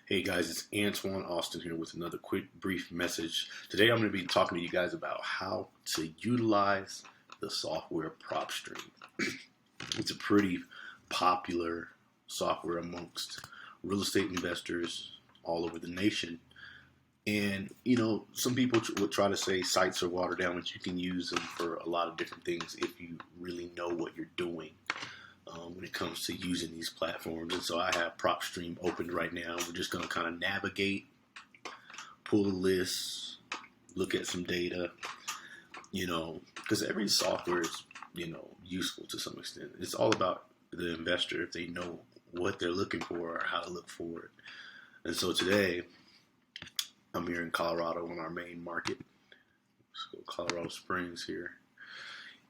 Hey guys, it's Antoine Austin here with another quick, brief message. Today I'm going to be talking to you guys about how to utilize the software PropStream. It's a pretty popular software amongst real estate investors all over the nation. And, some people would try to say sites are watered down, but you can use them for a lot of different things if you really know what you're doing. When it comes to using these platforms. And so I have PropStream opened right now. We're just going to kind of navigate, pull a list, look at some data, because every software is, useful to some extent. It's all about the investor if they know what they're looking for or how to look for it. And so today I'm here in Colorado on our main market. Let's go Colorado Springs here.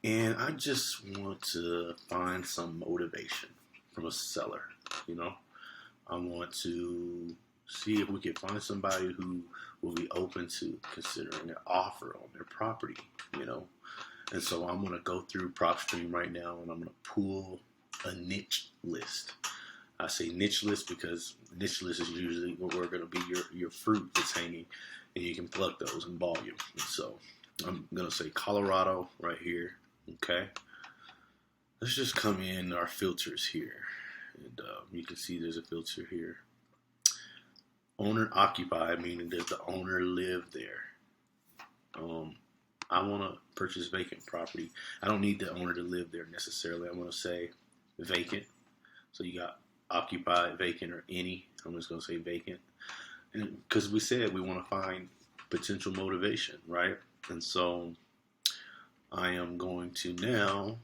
And I just want to find some motivation from a seller, I want to see if we can find somebody who will be open to considering an offer on their property, And so I'm going to go through PropStream right now and I'm going to pull a niche list. I say niche list because niche list is usually where going to be your fruit that's hanging and you can pluck those in volume. And so I'm going to say Colorado right here. Okay, let's just come in our filters here, and you can see there's a filter here. Owner occupied, meaning does the owner live there? I want to purchase vacant property. I don't need the owner to live there necessarily. I want to say vacant. So you got occupied, vacant, or any. I'm just going to say vacant, and because we said we want to find potential motivation, right? And so I am going to now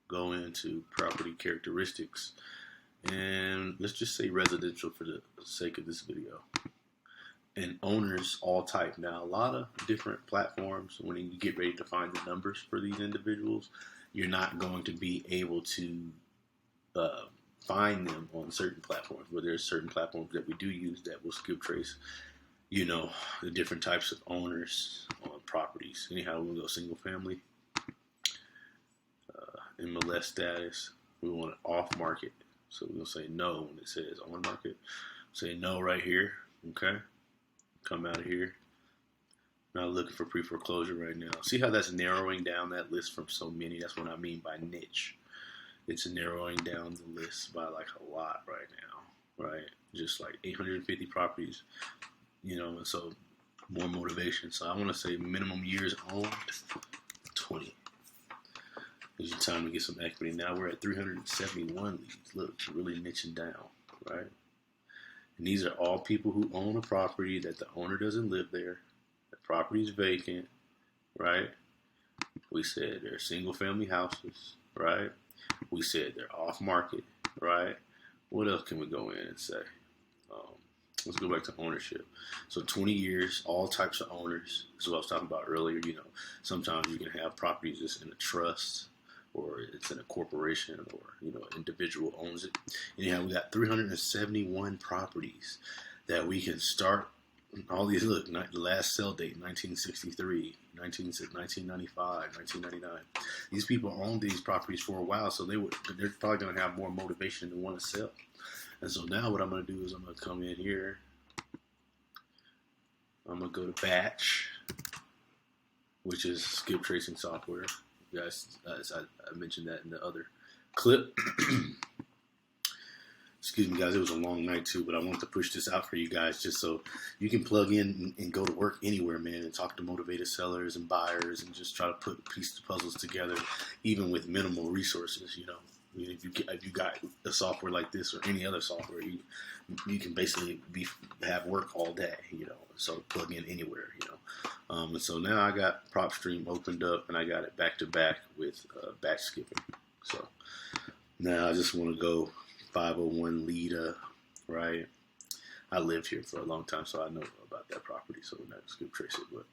go into property characteristics and let's just say residential for the sake of this video. And owners all type. Now a lot of different platforms, when you get ready to find the numbers for these individuals, you're not going to be able to find them on certain platforms, but there's certain platforms that we do use that will skip trace the different types of owners on properties. Anyhow, we'll go single family, MLS status. We want it off market. So we'll say no when it says on market. Say no right here. Okay. Come out of here. Not looking for pre-foreclosure right now. See how that's narrowing down that list from so many? That's what I mean by niche. It's narrowing down the list by like a lot right now. Right? Just like 850 properties. And so more motivation. So I want to say minimum years owned, 20. It's your time to get some equity. Now we're at 371 leads. Look, really niching down, right? And these are all people who own a property that the owner doesn't live there. The property is vacant, right? We said they're single family houses, right? We said they're off market, right? What else can we go in and say? Let's go back to ownership. So 20 years, all types of owners. This is what I was talking about earlier. Sometimes you can have properties just in a trust or it's in a corporation or, an individual owns it. Anyhow, we got 371 properties that we can start. All these, look, the last sale date, 1963, 1995, 1999. These people own these properties for a while, so they're probably going to have more motivation to want to sell. And so now what I'm going to do is I'm going to come in here. I'm going to go to batch, which is skip tracing software. You guys, I mentioned that in the other clip. Excuse me, guys. It was a long night, too, but I wanted to push this out for you guys just so you can plug in and go to work anywhere, man, and talk to motivated sellers and buyers and just try to put pieces of puzzles together, even with minimal resources, If you got a software like this or any other software, you can basically have work all day, so plug in anywhere, And so now I got PropStream opened up and I got it back to back with batch skipping. So now I just want to go 501 Lita, right? I lived here for a long time, so I know about that property, so we're not skip trace it, but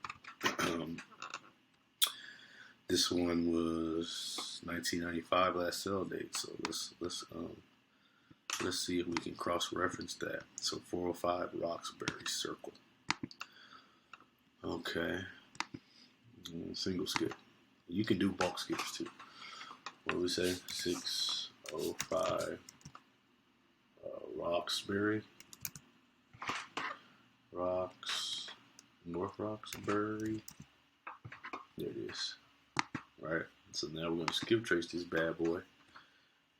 this one was 1995 last sale date, so let's see if we can cross-reference that. So 405 Roxbury Circle. Okay, single skip. You can do bulk skips too. What do we say? 605 Roxbury. North Roxbury. There it is. All right. So now we're going to skip trace this bad boy.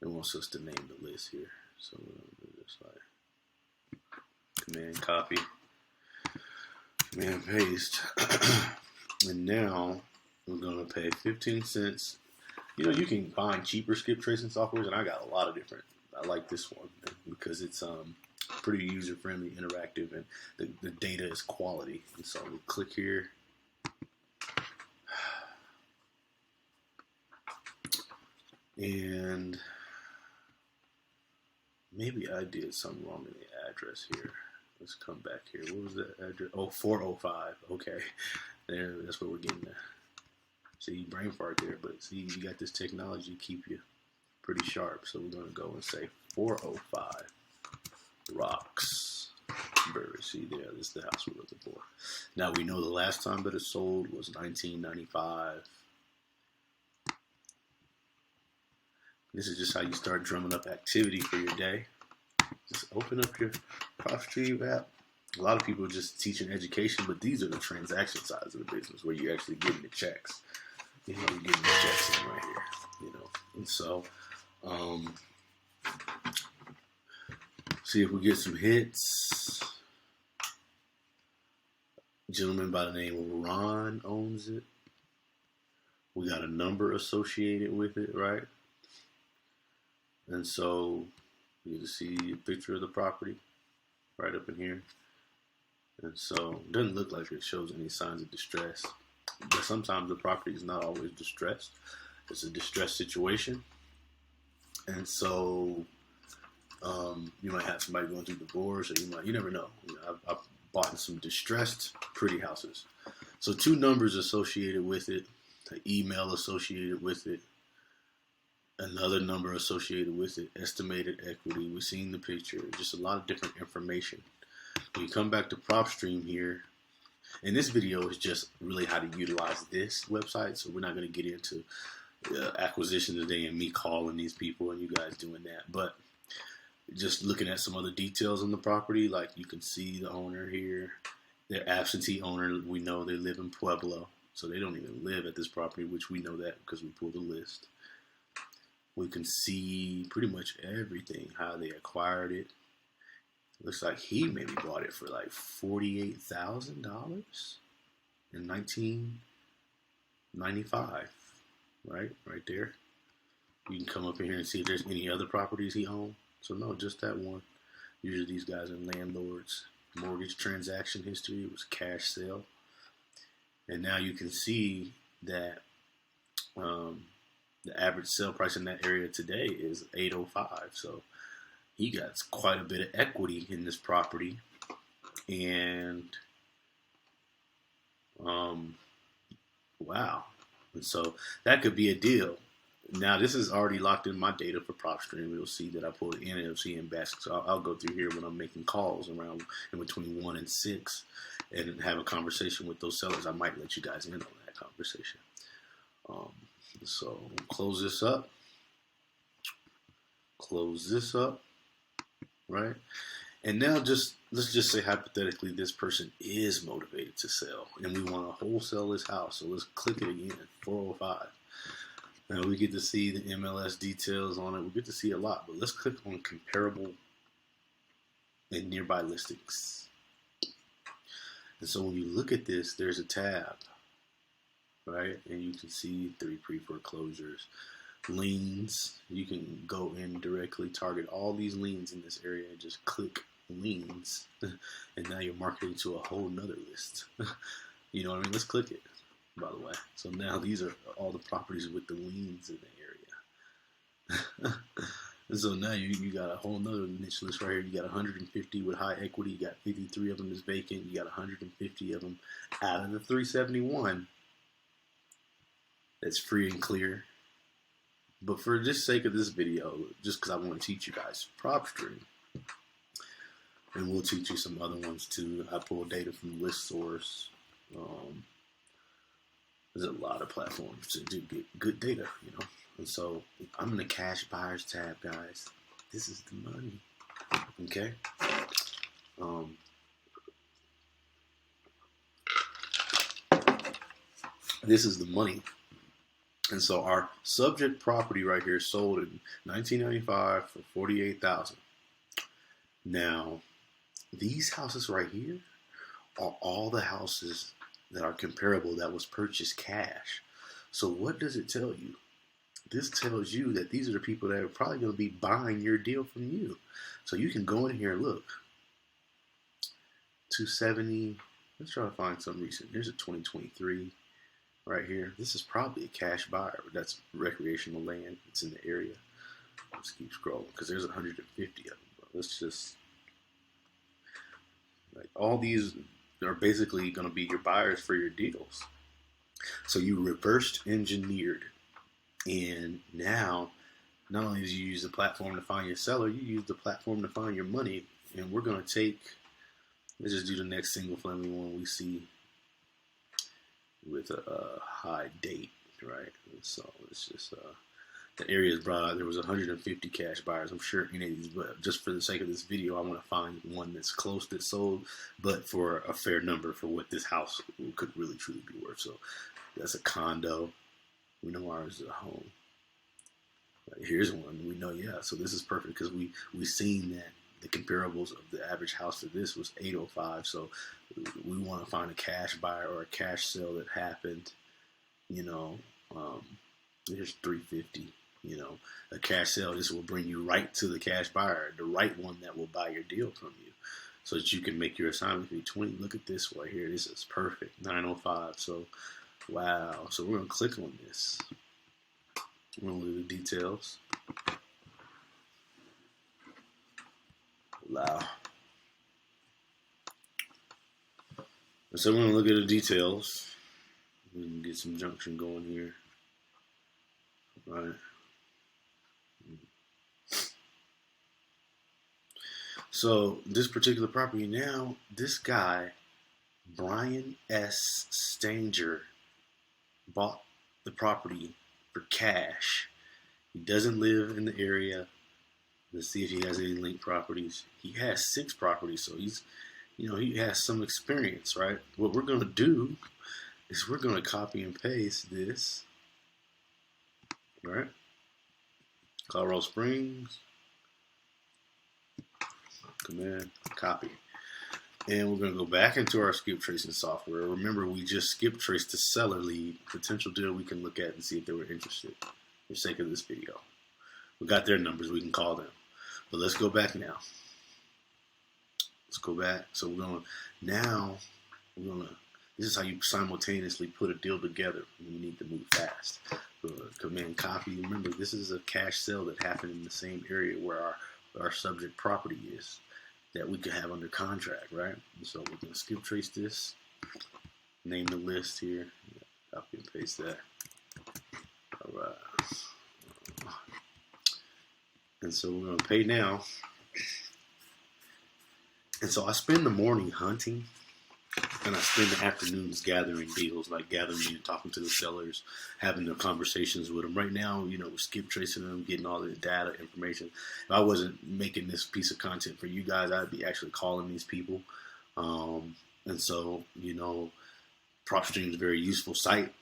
It wants us to name the list here. So we're going to do this like command copy, command paste. And now we're going to pay 15 cents. You know, you can find cheaper skip tracing softwares, and I got a lot of different. I like this one because it's pretty user friendly, interactive, and the data is quality. And so we click here. And maybe I did something wrong in the address here. Let's come back here. What was that address? Oh, 405. Okay. There, that's what we're getting at. See, brain fart there, but see, you got this technology to keep you pretty sharp. So we're going to go and say 405 Roxbury. See there, this is the house we're looking for. Now we know the last time that it sold was 1995. This is just how you start drumming up activity for your day. Just open up your PropStream app. A lot of people are just teaching education, but these are the transaction sides of the business where you're actually getting the checks. You know, you're getting the checks in right here. You know, and so see if we get some hits. A gentleman by the name of Ron owns it. We got a number associated with it, right? And so you can see a picture of the property right up in here. And so it doesn't look like it shows any signs of distress. But sometimes the property is not always distressed. It's a distressed situation. And so you might have somebody going through divorce, or you never know. You know, I've bought some distressed pretty houses. So 2 numbers associated with it, an email associated with it, another number associated with it, estimated equity. We've seen the picture, just a lot of different information. When you come back to PropStream here, and this video is just really how to utilize this website, so we're not going to get into acquisition today and me calling these people and you guys doing that. But just looking at some other details on the property, like you can see the owner here, their absentee owner, we know they live in Pueblo, so they don't even live at this property, which we know that because we pulled the list. We can see pretty much everything, how they acquired it. Looks like he maybe bought it for like $48,000 in 1995, right there. You can come up in here and see if there's any other properties he owned. So no, just that one. Usually these guys are landlords. Mortgage transaction history, it was cash sale. And now you can see that the average sale price in that area today is $805. So he got quite a bit of equity in this property. And wow. And so that could be a deal. Now this is already locked in my data for PropStream. You'll see that I pulled it in, and it'll see in basket. So I'll go through here when I'm making calls around in between 1 and 6 and have a conversation with those sellers. I might let you guys in on that conversation. So close this up, right? And now let's just say hypothetically this person is motivated to sell and we want to wholesale this house. So let's click it again, 405. Now we get to see the MLS details on it. We get to see a lot, but let's click on comparable and nearby listings. And so when you look at this, there's a tab, right? And you can see 3 pre-foreclosures, liens. You can go in directly, target all these liens in this area and just click liens. And now you're marketing to a whole nother list. You know what I mean? Let's click it, by the way. So now these are all the properties with the liens in the area. And so now you got a whole nother niche list right here. You got 150 with high equity. You got 53 of them is vacant. You got 150 of them out of the 371. That's free and clear. But for just sake of this video, just because I want to teach you guys PropStream, and we'll teach you some other ones too. I pull data from list source. There's a lot of platforms to do get good data, you know. And so I'm in the cash buyers tab, guys. This is the money. Okay. This is the money. And so our subject property right here sold in 1995 for $48,000. Now, these houses right here are all the houses that are comparable that was purchased cash. So what does it tell you? This tells you that these are the people that are probably going to be buying your deal from you. So you can go in here and look. 270. Let's try to find some recent. Here's a 2023 right here. This is probably a cash buyer. That's recreational land. It's in the area. Let's keep scrolling because there's 150 of them. Let's just, like, all these are basically going to be your buyers for your deals. So you reversed engineered, and now not only do you use the platform to find your seller, you use the platform to find your money. And we're going to take, let's just do the next single family one we see with a high date, right? So it's just the area is broad. There was 150 cash buyers. I'm sure any of these, but just for the sake of this video, I want to find one that's close that sold, but for a fair number for what this house could really truly be worth. So that's a condo. We know ours is a home. Here's one. We know, yeah. So this is perfect because we seen that the comparables of the average house to this was 805. So we want to find a cash buyer or a cash sale that happened. You know, here's 350. You know, a cash sale. This will bring you right to the cash buyer, the right one that will buy your deal from you, so that you can make your assignment fee 20. Look at this right here. This is perfect. 905. So wow. So we're gonna click on this. We're gonna look at the details. Wow. So we're gonna look at the details. We can get some junction going here. Right. So this particular property now, this guy, Brian S. Stanger, bought the property for cash. He doesn't live in the area. Let's see if he has any linked properties. He has 6 properties, so he's, you know, he has some experience, right? What we're going to do is we're going to copy and paste this, right? Colorado Springs, command, copy. And we're going to go back into our skip tracing software. Remember, we just skip traced the seller lead, potential deal we can look at and see if they were interested for the sake of this video. We got their numbers, we can call them. But let's go back now. Let's go back. So we're going to, now, this is how you simultaneously put a deal together when you need to move fast. So command copy. Remember, this is a cash sale that happened in the same area where our subject property is, that we could have under contract, right? And so we're going to skip trace this, name the list here, copy and paste that. All right. And so we're going to pay now. And so I spend the morning hunting, and I spend the afternoons gathering deals, like gathering and talking to the sellers, having the conversations with them. Right now, you know, skip tracing them, getting all the data, information. If I wasn't making this piece of content for you guys, I'd be actually calling these people. And so, you know, PropStream is a very useful site.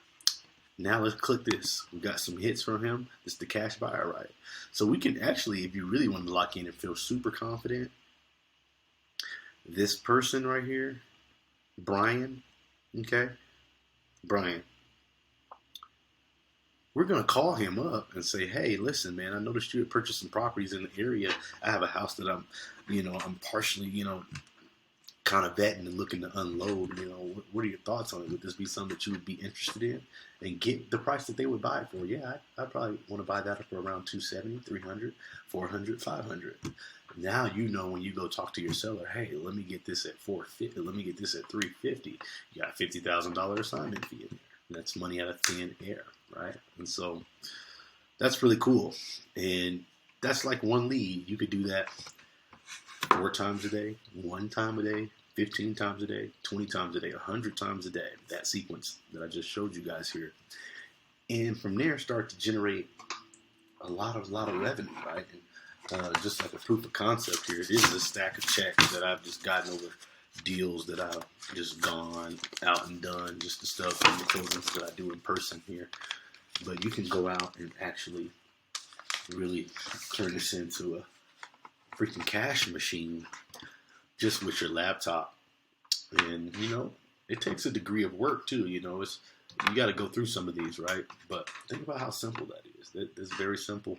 Now let's click this. We got some hits from him. This is the cash buyer, right? So we can actually, if you really want to lock in and feel super confident, this person right here, Brian, okay? Brian. We're going to call him up and say, hey, listen, man, I noticed you had purchased some properties in the area. I have a house that I'm partially, kind of vetting and looking to unload. What are your thoughts on it? Would this be something that you would be interested in? And get the price that they would buy it for? Yeah, I'd probably want to buy that for around $270, $300, $400, $500. Now when you go talk to your seller, hey, let me get this at $450. Let me get this at $350. You got a $50,000 assignment fee in there. And that's money out of thin air, right? And so that's really cool. And that's like one lead. You could do that 4 times a day, 1 time a day, 15 times a day, 20 times a day, 100 times a day. That sequence that I just showed you guys here. And from there, start to generate a lot of revenue, right? And just like a proof of concept here, it is a stack of checks that I've just gotten over deals that I've just gone out and done, just the stuff and the closings that I do in person here. But you can go out and actually really turn this into a freaking cash machine just with your laptop. And, it takes a degree of work too. You got to go through some of these, right? But think about how simple that is. That's very simple.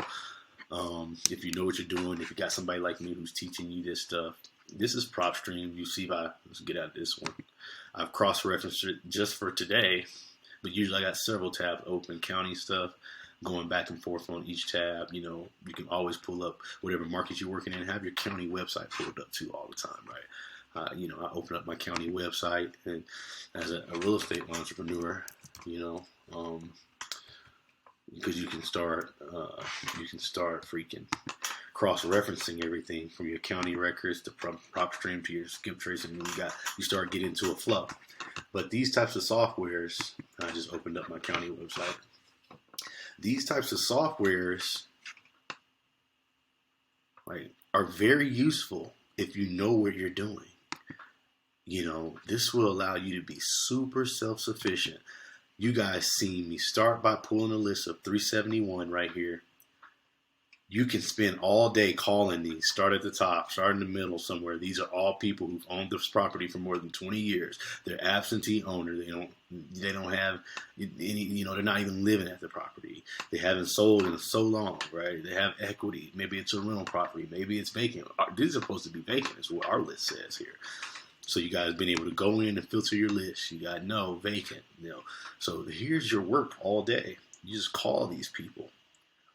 If you know what you're doing, if you got somebody like me who's teaching you this stuff, this is PropStream. You see, let's get out of this one. I've cross-referenced it just for today, but usually I got several tabs open, county stuff, going back and forth on each tab. You can always pull up whatever market you're working in, have your county website pulled up too all the time, right? I open up my county website, and as a real estate entrepreneur, because you can start freaking cross-referencing everything from your county records to PropStream to your skip tracing, and you start getting into a flow. But these types of softwares, I just opened up my county website. These types of softwares, are very useful if you know what you're doing. This will allow you to be super self-sufficient. You guys see me start by pulling a list of 371 right here. You can spend all day calling these. Start at the top, start in the middle somewhere. These are all people who've owned this property for more than 20 years. They're absentee owner. They don't have any, they're not even living at the property. They haven't sold in so long, right? They have equity. Maybe it's a rental property. Maybe it's vacant. These are supposed to be vacant is what our list says here. So you guys been able to go in and filter your list. You got no vacant, So here's your work all day. You just call these people,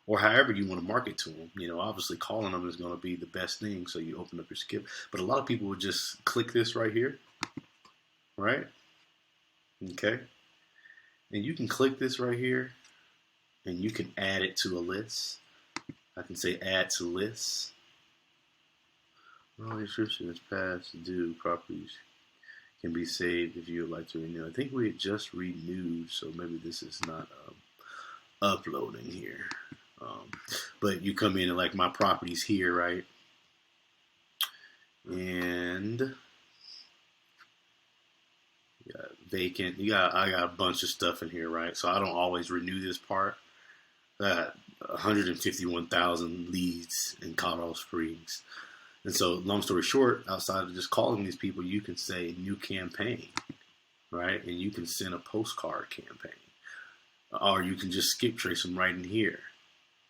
or however you want to market to them. Obviously calling them is going to be the best thing. So you open up your skip. But a lot of people would just click this right here, right? Okay. And you can click this right here, and you can add it to a list. I can say add to list. All description is past due. Properties can be saved if you would like to renew. I think we had just renewed, so maybe this is not uploading here. But you come in and my properties here, right? And you got vacant. I got a bunch of stuff in here, right? So I don't always renew this part. I got 151,000 leads in Colorado Springs. And so, long story short, outside of just calling these people, you can say new campaign, right? And you can send a postcard campaign. Or you can just skip trace them right in here.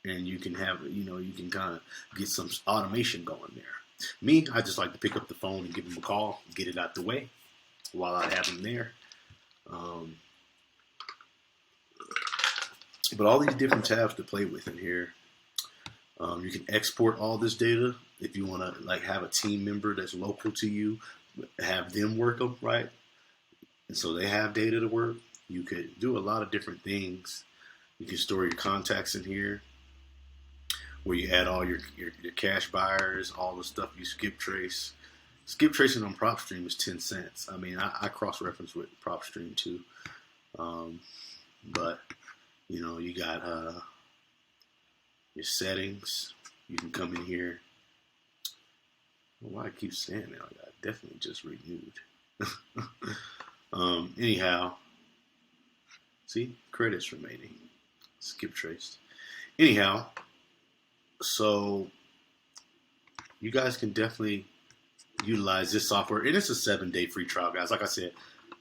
And you can have, you can kind of get some automation going there. Me, I just like to pick up the phone and give them a call, get it out the way while I have them there. But all these different tabs to play with in here. You can export all this data if you want to have a team member that's local to you, have them work them, right? And so they have data to work. You could do a lot of different things. You can store your contacts in here where you add all your cash buyers, all the stuff you skip trace. Skip tracing on PropStream is 10 cents. I mean, I cross-reference with PropStream too. But, you got your settings. You can come in here. Why I keep saying that? I definitely just renewed. Anyhow, see, credits remaining. Skip traced. Anyhow, so you guys can definitely utilize this software, and it's a 7-day free trial, guys. Like I said,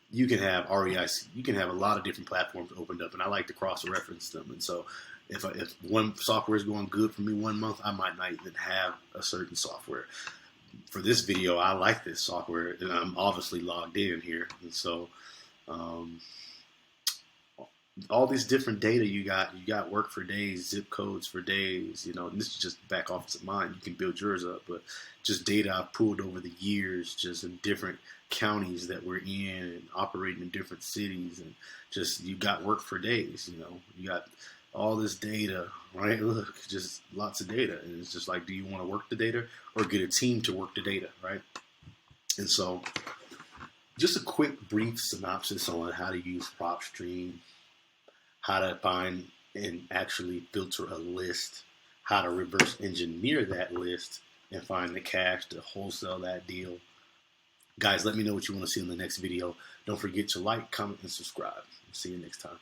you can have REIC, you can have a lot of different platforms opened up, and I like to cross-reference them. And so if one software is going good for me 1 month, I might not even have a certain software. For this video, I like this software, and I'm obviously logged in here. And so all these different data you got work for days, zip codes for days, and this is just back office of mine. You can build yours up, but just data I've pulled over the years, just in different counties that we're in and operating in different cities, and just you got work for days. You got all this data, right? Look, just lots of data, and it's just do you want to work the data or get a team to work the data, right? And so, just a quick, brief synopsis on how to use PropStream, how to find and actually filter a list, how to reverse engineer that list and find the cash to wholesale that deal, Guys, let me know what you want to see in the next video. Don't forget to like, comment, and subscribe. See you next time.